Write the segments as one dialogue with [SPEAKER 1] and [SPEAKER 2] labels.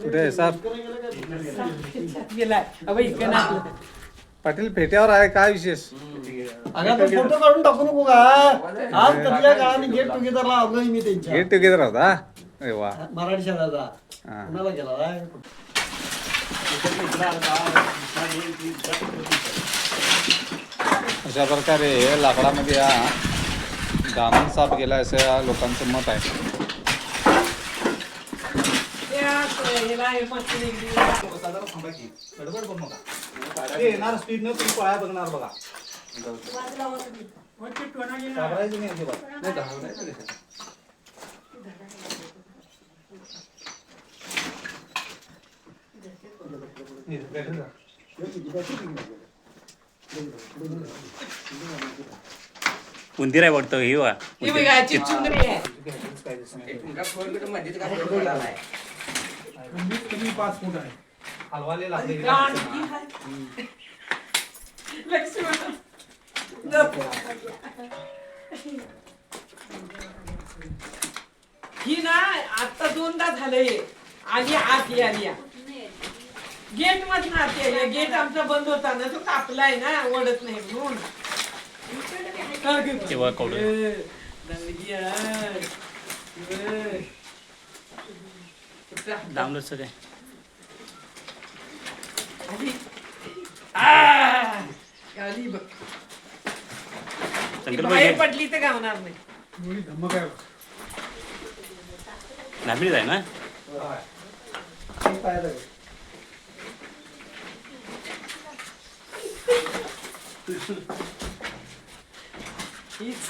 [SPEAKER 1] कुठे आहे साप?
[SPEAKER 2] गेलाय अबे इकडे नाही.
[SPEAKER 1] पाटील फेट्यावर आहे, काय विशेष?
[SPEAKER 3] अगं तू फोटो काढून टाकू नको का? आज कधीच्या काळाने गेट टुगेदरला आलोय मी त्यांच्या
[SPEAKER 1] गेट टुगेदर होता. अरे वा.
[SPEAKER 3] मराठी शाळेचा
[SPEAKER 1] हा.
[SPEAKER 3] कुणाला गेला काय?
[SPEAKER 1] अशा प्रकारे लाकडामध्ये हा दानव साप गेला असं या लोकांचं मत आहे. येणार स्पीड न तुम्ही पळाय बघणार बघा. घाबरायचं नाही अजिबात.
[SPEAKER 4] उंदीर आहे वाटतं ही वा
[SPEAKER 2] ही बघा चिचुंदरी आहे.
[SPEAKER 1] हलवाले लागले.
[SPEAKER 2] गांडकी आहे. लक्ष्मण. ही ना आता दोनदा झालंय. आली आत आली गेट मधून आत आली. गेट आमचा बंद होता ना, तो कापलाय ना, ओढत नाही म्हणून.
[SPEAKER 4] तेव्हा कवडं.
[SPEAKER 2] दंडगी आहे.
[SPEAKER 4] लांबलं सगळं
[SPEAKER 2] आली बघ. ती
[SPEAKER 4] संकल्प
[SPEAKER 2] बाहेर पडली तर गावणार नाही.
[SPEAKER 4] लांबीच आहे ना.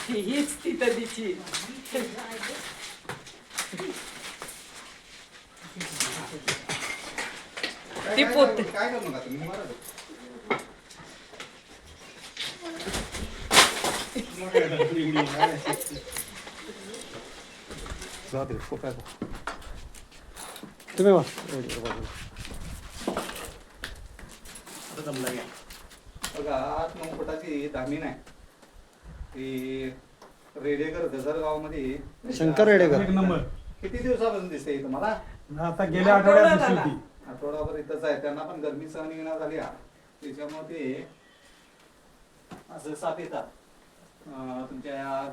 [SPEAKER 2] हीच ती तदीची. ती पोत
[SPEAKER 1] काय करू नका तुम्ही, मारा तो. जाऊ दे, फोकाय बघ.
[SPEAKER 3] तुम्ही वा.
[SPEAKER 1] बघा 8-9 फुटाची दामीन आहे. ती रेडेकर गजरगावमध्ये
[SPEAKER 3] शंकर रेडेकर.
[SPEAKER 1] किती दिवसापासून दिसते तुम्हाला?
[SPEAKER 5] आता गेल्या आठवड्यात दिसली होती.
[SPEAKER 1] आठवडाभर इथंच आहे. त्यांना पण गरमी सहन येणार झाली हा. त्याच्यामुळे ते असं साप येतात. तुमच्या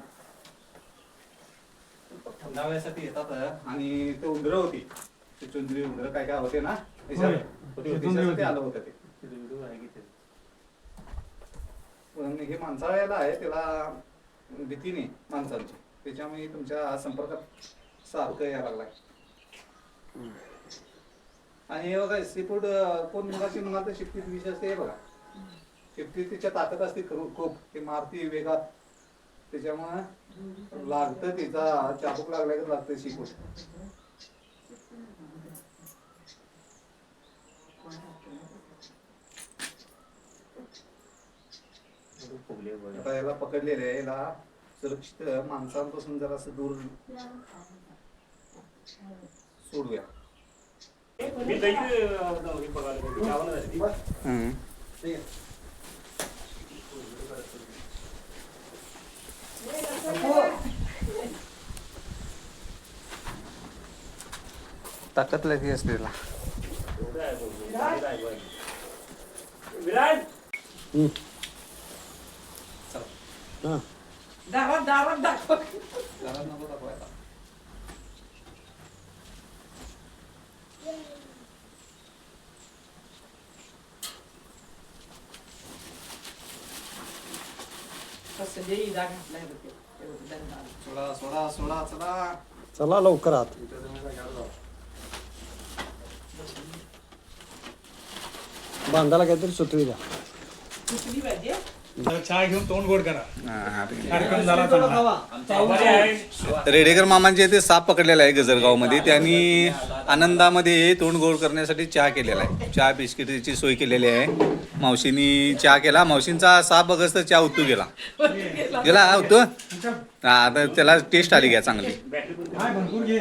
[SPEAKER 1] थंडाव्यासाठी येतात आणि ते उंदरं होती. ते चुंदरी उंदरं काय काय होते ना, त्याच्यासाठी आलं होतं ते. पण हे माणसाळ्याला आहे, त्याला भीती नाही माणसांची, त्याच्यामुळे तुमच्या संपर्कात सारखं यायला लागलाय. आणि हे बघा सी फूड कोण मुलाची म्हणाल तर शिफ्टीत विष असते. हे बघा शिफ्टीत तिच्या ताकद असते खूप. ते मारती वेगात, त्याच्यामुळे लागतं, तिचा चाबूक लागल्या तर लागतं सी फूड. आता याला पकडलेलं आहे. याला सुरक्षित माणसांपासून जरा असं दूर सोडूया. ताकद लगी असते त्याला.
[SPEAKER 2] दारात दाखव.
[SPEAKER 1] घरात नको दाखवायला.
[SPEAKER 2] कसं इजा घातलाय बघ ते.
[SPEAKER 1] सोडा सोडा सोडा चला.
[SPEAKER 3] चला लवकर आत. बांधाला काहीतरी सुतळी द्या.
[SPEAKER 2] कुठली पाहिजे?
[SPEAKER 5] चहा घेऊन तोंड गोड करा. कार्यक्रम झाला चांगला.
[SPEAKER 1] रेडेकर मामांचे इथे साप पकडलेला आहे गजरगाव मध्ये. त्यांनी आनंदामध्ये तोंड गोड करण्यासाठी चहा केलेला आहे. चहा बिस्किटची सोय केलेली आहे. मावशीनी चहा केला. मावशींचा साप बघस तर चहा उतू गेला गेला उतू. आता त्याला टेस्ट आली घ्या चांगली.
[SPEAKER 5] काय भरपूर घे.